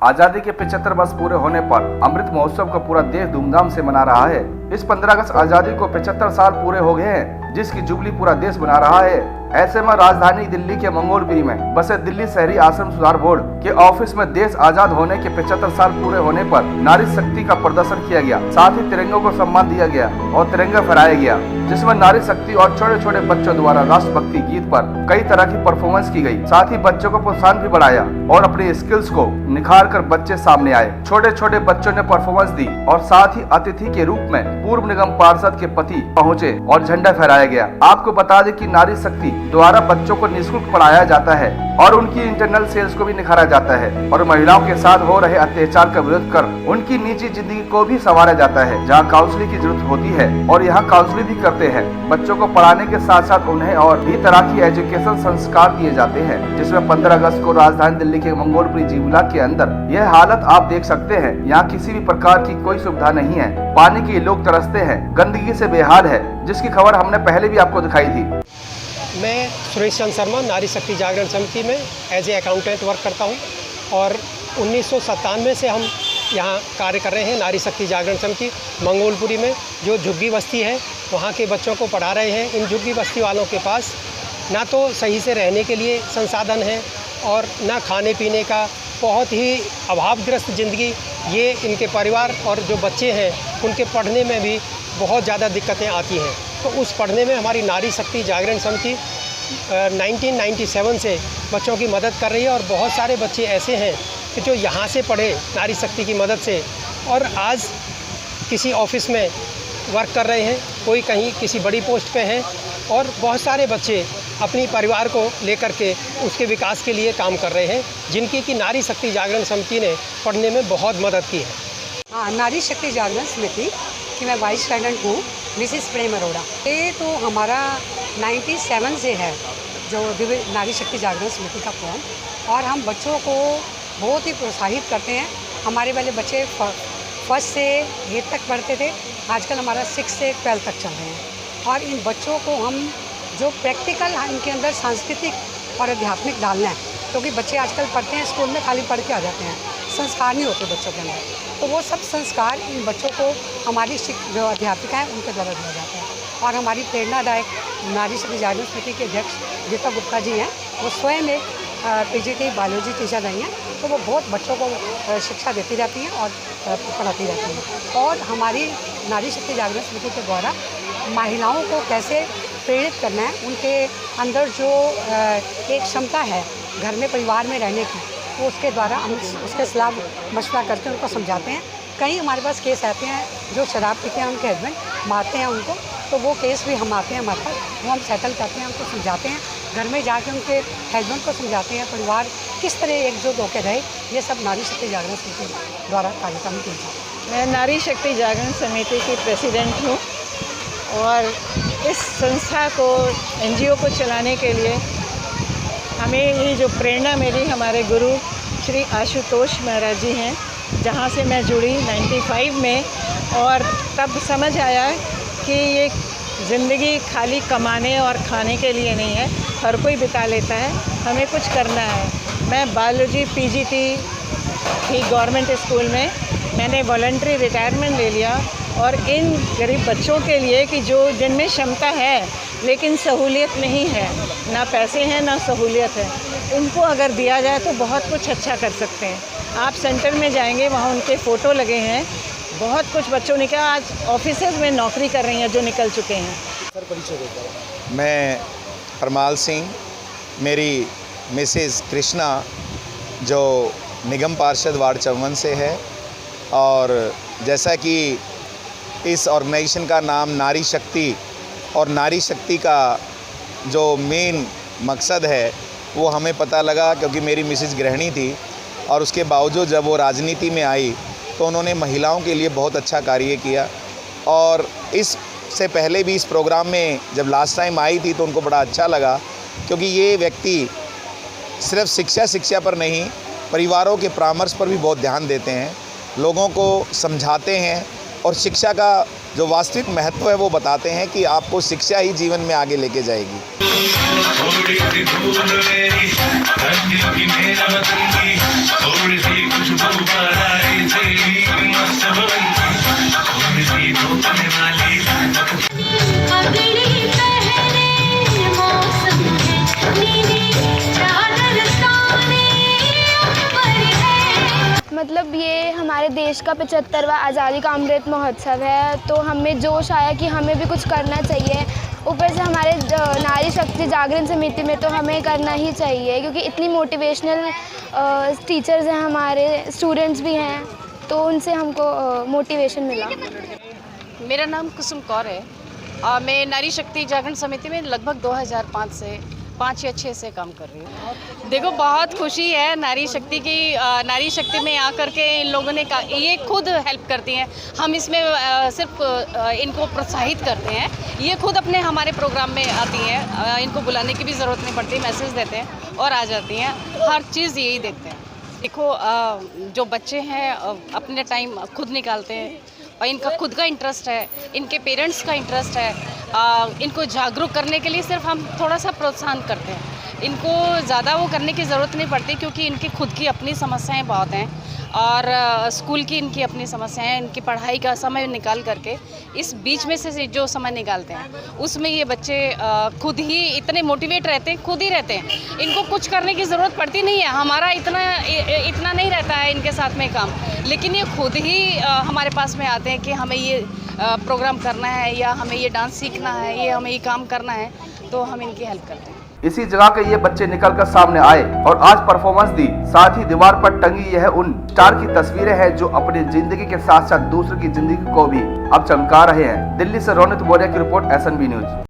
आजादी के 75 वर्ष पूरे होने पर अमृत महोत्सव को पूरा देश धूमधाम से मना रहा है। इस 15 अगस्त आजादी को 75 साल पूरे हो गए हैं, जिसकी जुबली पूरा देश मना रहा है। ऐसे में राजधानी दिल्ली के मंगोलपुरी में बसे दिल्ली शहरी आश्रम सुधार बोर्ड के ऑफिस में देश आजाद होने के 75 साल पूरे होने पर नारी शक्ति का प्रदर्शन किया गया। साथ ही तिरंगे को सम्मान दिया गया और तिरंगा फहराया गया, जिसमें नारी शक्ति और छोटे छोटे बच्चों द्वारा राष्ट्रभक्ति गीत पर कई तरह की परफॉर्मेंस की गई। साथ ही बच्चों को प्रोत्साहन भी बढ़ाया और अपनी स्किल्स को निखार कर बच्चे सामने आए। छोटे छोटे बच्चों ने परफॉर्मेंस दी और साथ ही अतिथि के रूप में पूर्व निगम पार्षद के पति पहुंचे और झंडा फहराया गया। आपको बता दें कि नारी शक्ति द्वारा बच्चों को निःशुल्क पढ़ाया जाता है और उनकी इंटरनल सेल्स को भी निखारा जाता है और महिलाओं के साथ हो रहे अत्याचार का विरोध कर उनकी निजी जिंदगी को भी संवारा जाता है, जहां काउंसलिंग की जरूरत होती है और यहाँ काउंसलिंग भी करते हैं। बच्चों को पढ़ाने के साथ साथ उन्हें और भी तरह की एजुकेशन संस्कार दिए जाते हैं, जिसमें 15 अगस्त को राजधानी दिल्ली के मंगोलपुरी जीवला के अंदर यह हालत आप देख सकते हैं। यहाँ किसी भी प्रकार की कोई सुविधा नहीं है, पानी के लोग तरसते हैं, गंदगी से बेहाल है, जिसकी खबर हमने पहले भी आपको दिखाई थी। मैं सुरेश चंद्र शर्मा नारी शक्ति जागरण समिति में एज ए अकाउंटेंट वर्क करता हूं और 1997 से हम यहाँ कार्य कर रहे हैं। नारी शक्ति जागरण समिति मंगोलपुरी में जो झुग्गी बस्ती है वहाँ के बच्चों को पढ़ा रहे हैं। इन झुग्गी बस्ती वालों के पास ना तो सही से रहने के लिए संसाधन है और ना खाने पीने का, बहुत ही अभावग्रस्त ज़िंदगी ये इनके परिवार और जो बच्चे हैं उनके पढ़ने में भी बहुत ज़्यादा दिक्कतें आती हैं। तो उस पढ़ने में हमारी नारी शक्ति जागरण समिति 1997 से बच्चों की मदद कर रही है और बहुत सारे बच्चे ऐसे हैं कि जो यहाँ से पढ़े नारी शक्ति की मदद से और आज किसी ऑफिस में वर्क कर रहे हैं, कोई कहीं किसी बड़ी पोस्ट पे हैं और बहुत सारे बच्चे अपनी परिवार को लेकर के उसके विकास के लिए काम कर रहे हैं, जिनकी कि नारी शक्ति जागरण समिति ने पढ़ने में बहुत मदद की है। हाँ, नारी शक्ति जागरण समिति की मैं वाइस प्रेसिडेंट हूँ, मिसिस प्रेम अरोड़ा। ये तो हमारा 97 से है जो नारी शक्ति जागरण समिति का फॉर्म, और हम बच्चों को बहुत ही प्रोत्साहित करते हैं। हमारे वाले बच्चे फर्स्ट से 8 तक पढ़ते थे, आजकल हमारा 6 से 12 तक चल रहे हैं। और इन बच्चों को हम जो प्रैक्टिकल इनके अंदर सांस्कृतिक और आध्यात्मिक डालना है, क्योंकि बच्चे आजकल पढ़ते हैं स्कूल में खाली पढ़ के आ जाते हैं, संस्कार नहीं होते बच्चों के अंदर। तो वो सब संस्कार इन बच्चों को हमारी जो अध्यापिका है उनके द्वारा दिया जाता है। और हमारी प्रेरणादायक नारी शक्ति जागरण समिति के अध्यक्ष गीता गुप्ता जी हैं, वो स्वयं एक पीजीटी बायोलॉजी टीचर रही हैं, तो वो बहुत बच्चों को शिक्षा देती रहती हैं और पढ़ाती रहती हैं। और हमारी नारी शक्ति जागरण समिति के द्वारा महिलाओं को कैसे प्रेरित करना है, उनके अंदर जो एक क्षमता है घर में परिवार में रहने की, वो उसके द्वारा हम उसके सलाह मशवरा करके उनको समझाते हैं। कई हमारे पास केस आते हैं जो शराब पीते हैं, उनके हस्बैंड मारते हैं उनको, तो वो केस भी हम आते हैं हमारे पास, वो हम सेटल करते हैं, उनको समझाते हैं, घर में जाके उनके हस्बैंड को समझाते हैं, परिवार किस तरह एकजुट होकर रहे। ये सब नारी शक्ति जागरण समिति द्वारा कार्यक्रम किए जाते हैं। मैं नारी शक्ति जागरण समिति की प्रेसिडेंट हूँ और इस संस्था को, एनजीओ को चलाने के लिए हमें ये जो प्रेरणा मिली हमारे गुरु श्री आशुतोष महाराज जी हैं, जहाँ से मैं जुड़ी 95 में, और तब समझ आया कि ये ज़िंदगी खाली कमाने और खाने के लिए नहीं है, हर कोई बिता लेता है, हमें कुछ करना है। मैं बायोलॉजी पीजीटी थी गवर्नमेंट स्कूल में, मैंने वॉलंटरी रिटायरमेंट ले लिया और इन गरीब बच्चों के लिए कि जो जिनमें क्षमता है लेकिन सहूलियत नहीं है, ना पैसे हैं ना सहूलियत है, उनको अगर दिया जाए तो बहुत कुछ अच्छा कर सकते हैं। आप सेंटर में जाएंगे, वहाँ उनके फ़ोटो लगे हैं, बहुत कुछ बच्चों ने क्या आज ऑफिसेज में नौकरी कर रही हैं जो निकल चुके हैं। सर, परिचय देता हूँ। मैं परमाल सिंह, मेरी मिसेस कृष्णा जो निगम पार्षद वार्ड 54 से है, और जैसा कि इस ऑर्गेनाइजेशन का नाम नारी शक्ति, और नारी शक्ति का जो मेन मकसद है वो हमें पता लगा क्योंकि मेरी मिसेस गृहिणी थी, और उसके बावजूद जब वो राजनीति में आई तो उन्होंने महिलाओं के लिए बहुत अच्छा कार्य किया। और इससे पहले भी इस प्रोग्राम में जब लास्ट टाइम आई थी तो उनको बड़ा अच्छा लगा, क्योंकि ये व्यक्ति सिर्फ शिक्षा पर नहीं, परिवारों के परामर्श पर भी बहुत ध्यान देते हैं, लोगों को समझाते हैं और शिक्षा का जो वास्तविक महत्व है वो बताते हैं कि आपको शिक्षा ही जीवन में आगे लेके जाएगी। थोड़ी सी धूल मेरी धरती की मेरा वतन की थोड़ी सी खुशबू बहारी से मस्त बनती थोड़ी सी धोखने वाली अगली पहले मौसम है नीली चादर ताने ऊपर है। मतलब ये हमारे देश का 75वां आज़ादी का अमृत महोत्सव है, तो हमें जोश आया कि हमें भी कुछ करना चाहिए। ऊपर से हमारे नारी शक्ति जागरण समिति में तो हमें करना ही चाहिए, क्योंकि इतनी मोटिवेशनल टीचर्स हैं, हमारे स्टूडेंट्स भी हैं, तो उनसे हमको मोटिवेशन मिला। मेरा नाम कुसुम कौर है और मैं नारी शक्ति जागरण समिति में लगभग 2005 से 5 या 6 से काम कर रही हूँ। देखो बहुत खुशी है नारी शक्ति में आकर के इन लोगों ने ये खुद हेल्प करती हैं। हम इसमें सिर्फ इनको प्रोत्साहित करते हैं, ये खुद अपने हमारे प्रोग्राम में आती हैं, इनको बुलाने की भी ज़रूरत नहीं पड़ती, मैसेज देते हैं और आ जाती हैं। हर चीज़ यही देखते हैं। देखो जो बच्चे हैं अपने टाइम खुद निकालते हैं और इनका खुद का इंटरेस्ट है, इनके पेरेंट्स का इंटरेस्ट है, इनको जागरूक करने के लिए सिर्फ हम थोड़ा सा प्रोत्साहन करते हैं। इनको ज़्यादा वो करने की ज़रूरत नहीं पड़ती, क्योंकि इनकी खुद की अपनी समस्याएं बहुत हैं और स्कूल की इनकी अपनी समस्याएं हैं। इनकी पढ़ाई का समय निकाल करके इस बीच में से जो समय निकालते हैं उसमें ये बच्चे खुद ही इतने मोटिवेट रहते हैं, खुद ही रहते हैं। इनको कुछ करने की ज़रूरत पड़ती नहीं है, हमारा इतना नहीं रहता है इनके साथ में काम, लेकिन ये खुद ही हमारे पास में आते हैं कि हमें ये प्रोग्राम करना है या हमें ये डांस सीखना है, ये हमें ये काम करना है, तो हम इनकी हेल्प करते हैं। इसी जगह के ये बच्चे निकलकर सामने आए और आज परफॉर्मेंस दी। साथ ही दीवार पर टंगी यह उन स्टार की तस्वीरें हैं जो अपनी जिंदगी के साथ साथ दूसरों की जिंदगी को भी अब चमका रहे हैं। दिल्ली से रोनित मौर्य की रिपोर्ट, SNB न्यूज।